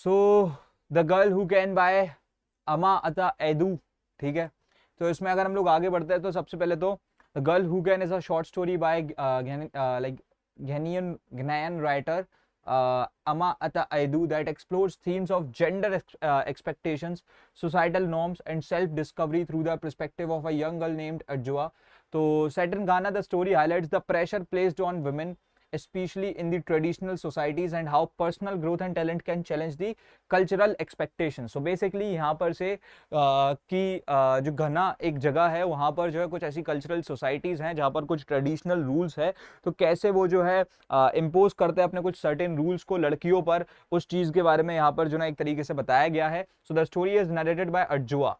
So the girl who can buy अमा अता एदू, ठीक है। तो इसमें अगर हम लोग आगे बढ़ते हैं तो सबसे पहले तो the girl who can is a short story by like Ghanaian writer Ama Ata Aidu that explores themes of gender expectations, societal norms, and self-discovery through the perspective of a young girl named Adjoa. So, set in Ghana, the story highlights the pressure placed on women, especially in the traditional societies, and how personal growth and talent can challenge the cultural expectations. So basically यहाँ पर से कि जो घना एक जगह है वहाँ पर जो है कुछ ऐसी कल्चरल सोसाइटीज़ हैं जहाँ पर कुछ ट्रेडिशनल रूल्स है, तो कैसे वो जो है इम्पोज करते हैं अपने कुछ सर्टेन रूल्स को लड़कियों पर, उस चीज़ के बारे में यहाँ पर जो ना एक तरीके से बताया गया है. So the story is narrated by Adjua,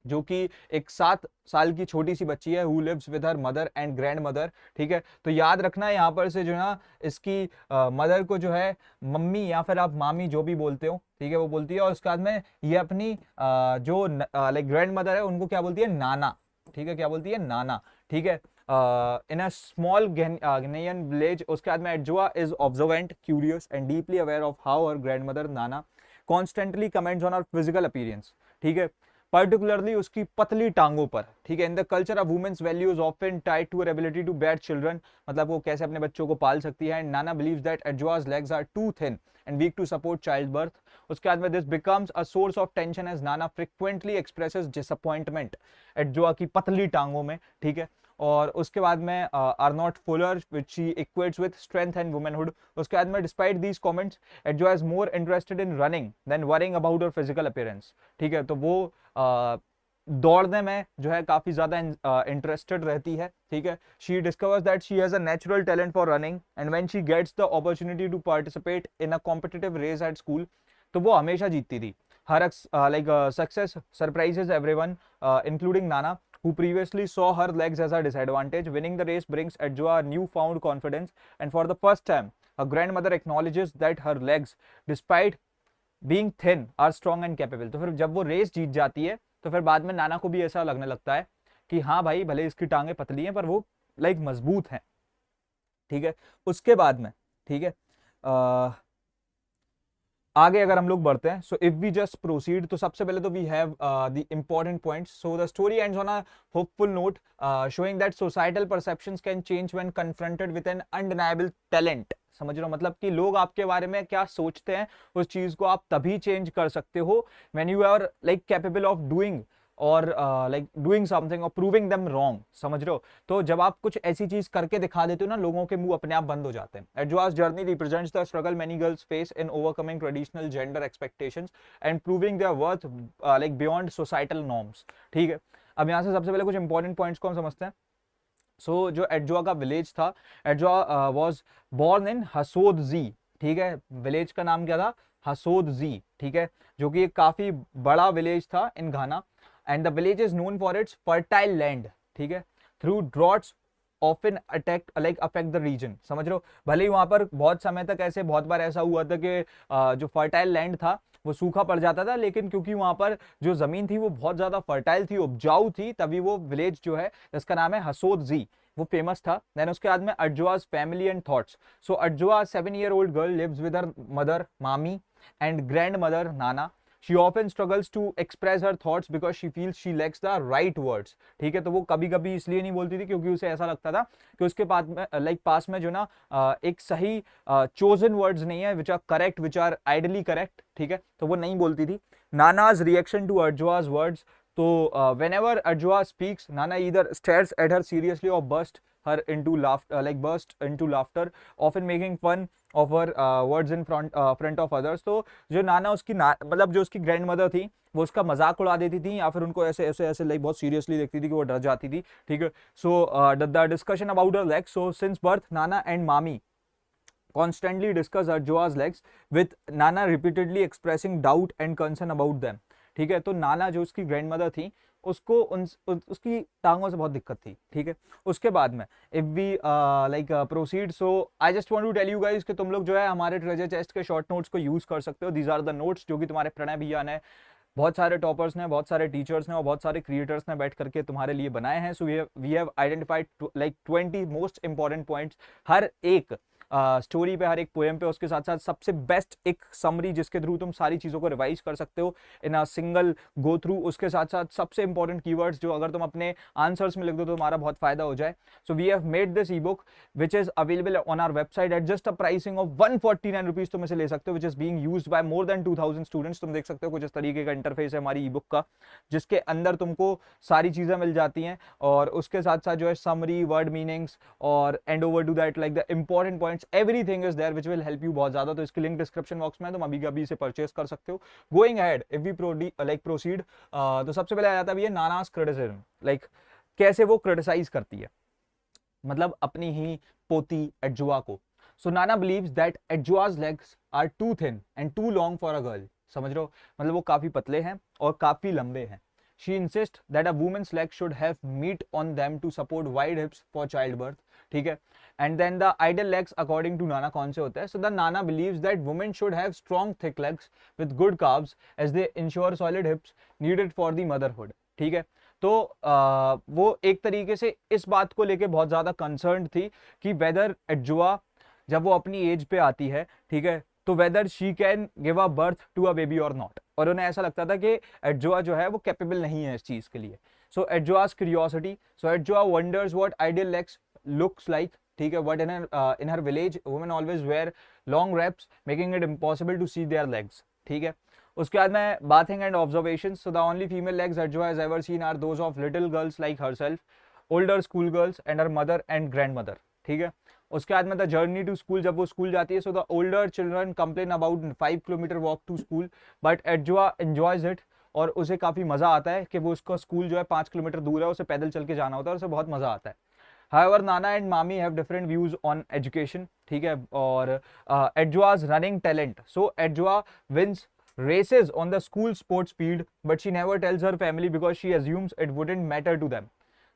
जो कि एक 7 साल की छोटी सी बच्ची है, who lives with her mother and grand mother. ठीक है, तो याद रखना है यहाँ पर से जो है ना इसकी मदर को जो है मम्मी या फिर आप मामी जो भी बोलते हो, ठीक है, वो बोलती है. और उसके बाद में ये अपनी जो लाइक ग्रैंड मदर है उनको क्या बोलती है, नाना. ठीक है, क्या बोलती है, नाना. ठीक है, in a small Ghanaian village. उसके बाद में Adjua is observant, curious and deeply aware of how her grand mother Nana constantly comments on her physical appearance. ठीक है, पर्टिकुलरली उसकी पतली टांगों पर. ठीक है, in the culture of women's values often tied to her ability to bear children, मतलब वो कैसे अपने बच्चों को पाल सकती है. And Nana believes that Adjua's legs are too thin and weak to support childbirth. उसके बाद में this becomes a source of tension as Nana frequently expresses disappointment एडजुआ की पतली टांगों में. ठीक है, और उसके बाद में are not fuller which she equates with strength and womanhood. उसके बाद में despite these comments एडजुआ is more interested in running than worrying about her physical appearance. ठीक है, तो वो दौड़ने में जो है काफी ज्यादा इंटरेस्टेड रहती है. ठीक है, she discovers that she has a natural talent for running and when she gets the opportunity to participate in a competitive race at school, तो वो हमेशा जीतती थी. Her like success surprises everyone including Nana who previously saw her legs as a disadvantage. Winning the race brings Adjoa newfound confidence, and for the first time her grandmother acknowledges that her legs, despite being thin, are strong and capable. तो फिर जब वो race जीत जाती है तो फिर बाद में नाना को भी ऐसा लगने लगता है कि हाँ भाई, भले इसकी टांगे पतली हैं पर वो लाइक मजबूत हैं. ठीक है, उसके बाद में ठीक है आगे अगर हम लोग बढ़ते हैं, so if we just proceed, तो सबसे पहले तो we have the important points. So the story ends on a hopeful note showing that societal perceptions can change when confronted with an undeniable talent. समझ रहे हो, मतलब कि लोग आपके बारे में क्या सोचते हैं उस चीज को आप तभी चेंज कर सकते हो when you are like capable of doing और लाइक डूइंग समथिंग और प्रूविंग देम रॉन्ग. समझ रहे हो, तो जब आप कुछ ऐसी चीज करके दिखा देते हो ना, लोगों के मुंह अपने आप बंद हो जाते हैं. Adjua's journey represents the struggle many girls face in overcoming traditional gender expectations and proving their worth like beyond societal norms. ठीक है, अब यहाँ से सबसे पहले कुछ इंपॉर्टेंट पॉइंट्स को हम समझते हैं. सो जो एडजुआ का विलेज था, एडजुआ वाज बोर्न इन हसोद जी. ठीक है, विलेज का नाम क्या था, हसोद जी. ठीक है, जो कि एक काफी बड़ा विलेज था in Ghana. And the village is known for its fertile land. ठीक है, through droughts often attack like affect the region. समझ रहे हो, भले ही वहां पर बहुत समय तक ऐसे बहुत बार ऐसा हुआ था कि जो फर्टाइल लैंड था वो सूखा पड़ जाता था, लेकिन क्योंकि वहां पर जो जमीन थी वो बहुत ज्यादा फर्टाइल थी, उपजाऊ थी, तभी वो विलेज जो है जिसका नाम है हसोद जी वो फेमस था. देन उसके बाद में Adjua's family and thoughts. So Adjua 7-year-old girl lives with her mother Mami and grand mother Nana. She often struggles to express her thoughts because she feels she lacks the right words. ठीक है, तो वो कभी कभी इसलिए नहीं बोलती थी क्योंकि उसे ऐसा लगता था कि उसके पास में पास में जो ना एक सही चोजन वर्ड्स नहीं है, which are correct, which are ideally correct. ठीक है, तो वो नहीं बोलती थी. Nana's reaction to Adjoa's words. तो whenever Adjoa speaks, Nana either stares at her seriously or burst into laughter, often making fun of her words in front of others. तो जो नाना उसकी मतलब जो उसकी ग्रैंड मदर थी वो उसका मजाक उड़ा देती थी या फिर उनको ऐसे ऐसे ऐसे लाइक बहुत सीरियसली देखती थी कि वो डर जाती थी. ठीक है, so the discussion about her legs. So since birth Nana and मामी constantly discuss Arjua's legs, with Nana repeatedly expressing doubt and concern about them. ठीक है, तो नाना जो उसकी ग्रैंड मदर थी उसको उसकी टांगों से बहुत दिक्कत थी. ठीक है, उसके बाद में if we like proceed, so I just want to tell you guys कि तुम लोग जो है हमारे ट्रेजर चेस्ट के शॉर्ट नोट्स को यूज कर सकते हो. दीज आर द नोट्स जो कि तुम्हारे प्रणय भैया ने, बहुत सारे टॉपर्स ने, बहुत सारे टीचर्स ने और बहुत सारे क्रिएटर्स ने बैठ करके तुम्हारे लिए बनाए हैं. So we have identified like 20 most important points. हर एक स्टोरी पे, हर एक पोएम पे, उसके साथ साथ सबसे बेस्ट एक समरी जिसके थ्रू तुम सारी चीज़ों को रिवाइज कर सकते हो इन अ सिंगल गो थ्रू। उसके साथ साथ सबसे इंपॉर्टेंट कीवर्ड्स जो अगर तुम अपने आंसर्स में लिख दो तो तुम्हारा बहुत फायदा हो जाए। So we have made this e book which is available on our website at just a pricing of 149 rupees, तुम इसे ले सकते हो, which is being used by more than 2000 students. तुम देख सकते हो कुछ इस तरीके का इंटरफेस है हमारी ई बुक का, जिसके अंदर तुमको सारी चीजें मिल जाती हैं, और उसके साथ साथ जो है समरी, वर्ड मीनिंग्स, और and over to that like the important points, everything is there which will help you बहुत ज्यादा। तो इसकी लिंक डिस्क्रिप्शन बॉक्स में है, तुम अभी अभी इसे परचेस कर सकते हो। Going ahead, if we proceed, तो सबसे पहले आ जाता है ये नानास क्रिटिसिज्म, लाइक कैसे वो क्रिटिसाइज करती है, मतलब अपनी ही पोती एडजुआ को। So Nana believes that Adjua's legs are too thin and too long for a girl. समझ रहे हो, मतलब वो काफी पतले हैं और काफी लंबे हैं। She insist that a women's leg should have meat on them to support wide hips for childbirth. ठीक है, and then the ideal legs according to Nana कौन से होते हैं? So the Nana believes that women should have strong thick legs with good calves as they ensure solid hips needed for the motherhood. ठीक है, तो वो एक तरीके से इस बात को लेके बहुत ज्यादा कंसर्न थी कि वेदर एडजुआ जब वो अपनी एज पे आती है, ठीक है, तो whether she can give a birth to a baby और नॉट। और उन्हें ऐसा लगता था कि एडजुआ जो है वो कैपेबल नहीं है इस चीज के लिए। So Adjua's curiosity, so Adjua wonders what ideal legs looks like. ठीक है, but in her village women always wear long wraps making it impossible to see their legs. ठीक है, उसके बाद में bathing and observation. So the only female legs Adjua has ever seen are those of little girls like herself, older school girls and her mother and grand mother. ठीक है, उसके बाद में द जर्नी टू स्कूल, जब वो school जाती है, so the older children complain about 5 kilometre walk to school, but Adjua enjoys it, और उसे काफी मजा आता है कि वो उसका स्कूल जो है 5 किलोमीटर दूर है, उसे पैदल चल के जाना होता है और उसे बहुत मजा आता है। However, Nana and Mami have different views on education. ठीक है, और Adjua's running talent. So Adjua wins races on the school sports field, but she never tells her family because she assumes it wouldn't matter to them.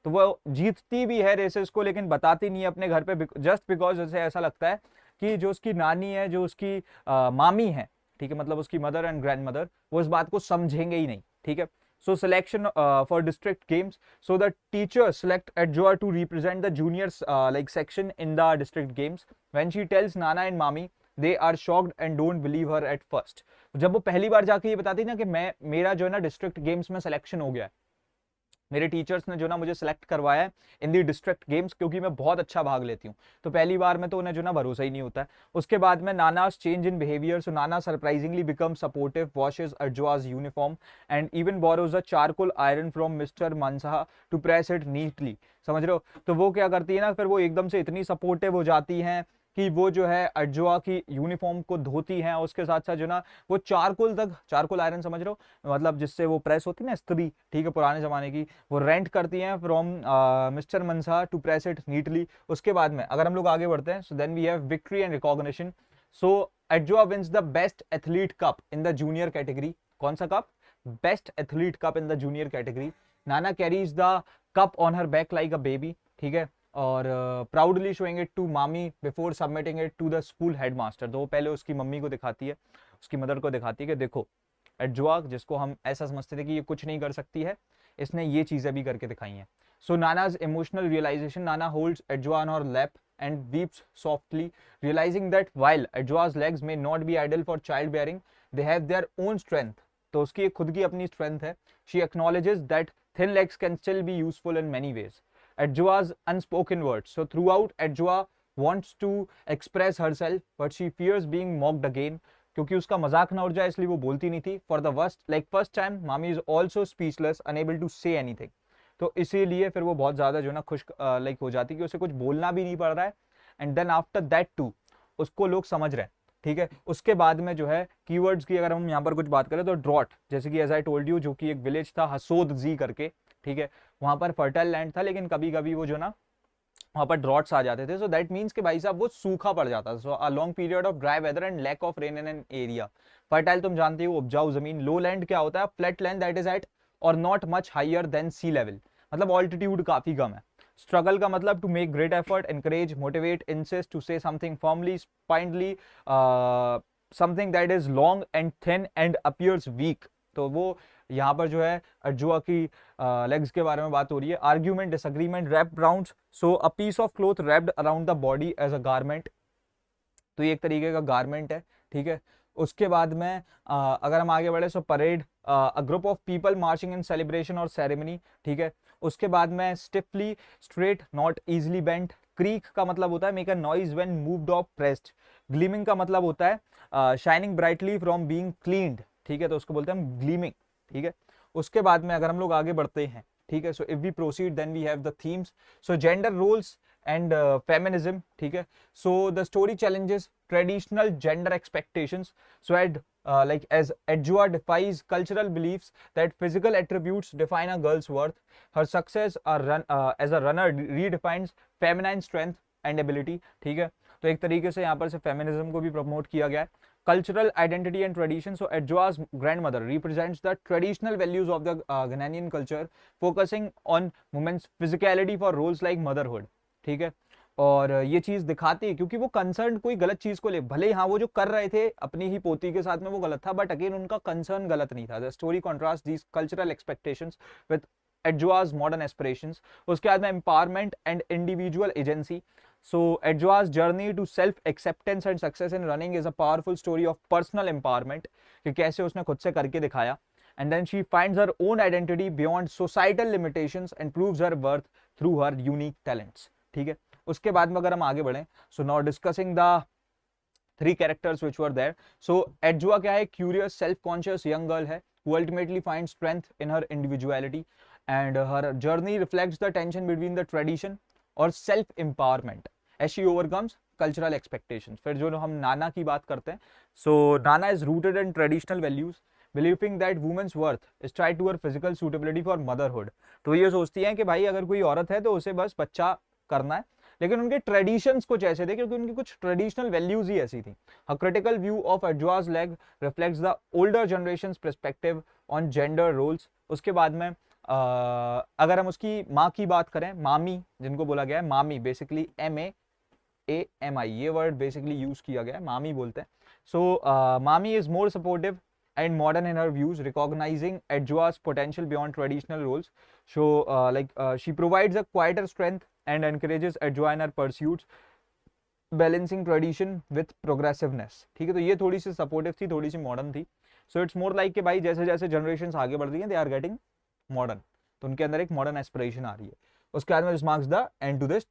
तो वो जीतती भी है races को, लेकिन बताती नहीं है अपने घर पे, जस्ट बिकॉज उसे ऐसा लगता है कि जो उसकी नानी है, जो उसकी मामी है, ठीक है, मतलब उसकी मदर एंड ग्रैंड मदर, वो इस बात को समझेंगे ही नहीं। ठीक है, so selection for district games, so the teachers select Adjoa to represent the juniors like section in the district games. When she tells Nana and Mami, they are shocked and don't believe her at first. जब वो पहली बार जाके ये बताती ना कि मेरा जो है ना डिस्ट्रिक्ट गेम्स में सिलेक्शन हो गया है, मेरे टीचर्स ने जो ना मुझे सेलेक्ट करवाया है इन दी डिस्ट्रिक्ट गेम्स, क्योंकि मैं बहुत अच्छा भाग लेती हूँ, तो पहली बार में तो उन्हें जो ना भरोसा ही नहीं होता है। उसके बाद में नाना's change in behaviour, so Nana surprisingly become supportive, washes Adjoa's uniform and even borrows a charcoal iron from mister Mansa to press it neatly. समझ रहे हो, तो वो क्या करती है ना, फिर वो एकदम से इतनी सपोर्टिव हो जाती हैं कि वो जो है अडजुआ की यूनिफॉर्म को धोती हैं, उसके साथ साथ जो ना वो चारकोल आयरन, समझ रहे हो, मतलब जिससे वो प्रेस होती है ना इस्त्री, ठीक है, पुराने जमाने की, वो रेंट करती हैं from mister Mansa to press it neatly. उसके बाद में अगर हम लोग आगे बढ़ते हैं, so then we have victory and recognition. So Adjua wins the best athlete cup in the junior category. कौन सा कप? Best athlete cup in the junior category. Nana carries the cup on her back like a baby. ठीक है, और proudly showing it to Mami before submitting it to the school headmaster. तो वो पहले उसकी मम्मी को दिखाती है, उसकी मदर को दिखाती है कि देखो एडजुआ, जिसको हम ऐसा समझते थे कि ये कुछ नहीं कर सकती है, इसने ये चीजें भी करके दिखाई हैं। So Nana's emotional realisation, Nana holds Adjua on her lap and weeps softly, realizing that while Adjoa's legs may not be ideal for childbearing, they have their own strength. तो उसकी खुद की अपनी strength है. She acknowledges that thin legs can still be useful in many ways. Adjoa's unspoken words. So throughout, Adjoa wants to express herself, but she fears being mocked again. क्योंकि उसका मजाक ना उड़ जाए इसलिए वो बोलती नहीं थी. For the first time, Mami is also speechless, unable to say anything. तो इसीलिए फिर वो बहुत ज्यादा जो ना खुश हो जाती कि उसे कुछ बोलना भी नहीं पड़ रहा है. And then after that to उसको लोग समझ रहे हैं. ठीक है, उसके बाद में जो है कीवर्ड्स की अगर हम यहाँ पर कुछ बात करें तो ड्रॉट, जैसे कि एज आई टोल्ड यू, जो कि एक विलेज था हसोद जी करके. ठीक है, वहां पर फर्टाइल लैंड था, लेकिन कभी कभी वो जो ना वहां पर ड्रॉट्स आ जाते थे. सो दैट मीन्स कि भाई साहब वो सूखा पड़ जाता था. So a long period of dry weather and lack of rain in an area. Fertile तुम जानते हो उपजाऊ जमीन. लो लैंड क्या होता है? Flat land that is at or not much higher than sea level, मतलब ऑल्टीट्यूड काफी कम है. स्ट्रगल का मतलब to make great effort, encourage, motivate, insist, to say something firmly, spindly, something that is long and thin and appears weak. तो वो यहाँ पर जो है अडजुआ की लेग्स के बारे में बात हो रही है. Argument, disagreement, wrapped round. So a piece of cloth wrapped around the body as a garment. तो ये एक तरीके का गारमेंट है, ठीक है। उसके बाद में अगर हम आगे बढ़े, so parade, a group of people marching in celebration or ceremony, ठीक है। उसके बाद में stiffly straight not easily bent. Creak का मतलब होता है make a noise when moved or pressed. Gleaming का मतलब होता है shining brightly from being cleaned, ठीक है, तो उसको बोलते हैं हम ग्लीमिंग, ठीक है। उसके बाद में अगर हम लोग आगे बढ़ते हैं, ठीक है, so if we proceed then we have the themes. So gender roles and feminism, ठीक है। So the story challenges traditional gender expectations. So like as Adjua defies cultural beliefs that physical attributes define a girl's worth, her success as a runner redefines feminine strength and ability, ठीक है। तो एक तरीके से यहाँ पर से feminism को भी प्रमोट किया गया है। Cultural identity and tradition. So Adjua's grandmother represents the traditional values of the Ghanaian culture, focusing on women's physicality for roles like motherhood, ठीक है। और ये चीज दिखाती है क्योंकि वो कंसर्न कोई गलत चीज को ले, भले ही हाँ वो जो कर रहे थे अपनी ही पोती के साथ में वो गलत था, बट अगेन उनका कंसर्न गलत नहीं था। The story contrast these cultural expectations with Adjua's modern aspirations. उसके बाद में empowerment and individual agency. So Adjua's journey to self-acceptance and success in running is a powerful story of personal empowerment, कि कैसे उसने खुद से करके दिखाया। And then she finds her own identity beyond societal limitations and proves her worth through her unique talents, ठीक है। उसके बाद में अगर हम आगे बढ़ें, so now discussing the three characters which were there. So Adjua क्या है, curious self-conscious young girl है who ultimately finds strength in her individuality, and her journey reflects the tension between the tradition और self empowerment as she overcomes cultural expectations. फिर जो हम नाना की बात करते हैं, so Nana is rooted in traditional values, believing that women's worth is tied to her physical suitability for motherhood. तो ये सोचती हैं कि भाई अगर कोई औरत है तो उसे बस बच्चा करना है, लेकिन उनके ट्रेडिशंस कुछ ऐसे थे क्योंकि उनकी कुछ ट्रेडिशनल वैल्यूज ही ऐसी थी। A critical view of Adjua's leg reflects the older generations perspective on gender roles. उसके बाद में अगर हम उसकी माँ की बात करें, मामी जिनको बोला गया है, मामी बेसिकली MAAMI ये वर्ड बेसिकली यूज किया गया है, मामी बोलते हैं। सो मामी is more supportive and modern in her views, recognizing Adjua's potential beyond traditional roles. So she provides a quieter strength and encourages Adjua in her pursuits, balancing tradition with progressiveness, ठीक है। तो ये थोड़ी सी सपोर्टिव थी, थोड़ी सी modern थी। So it's more like कि भाई जैसे जैसे जनरेशन आगे बढ़ रही हैं, दे आर गेटिंग मॉडर्न, तो उनके अंदर एक मॉडर्न एस्पिरेशन आ रही है। उसके बाद में this marks the end to this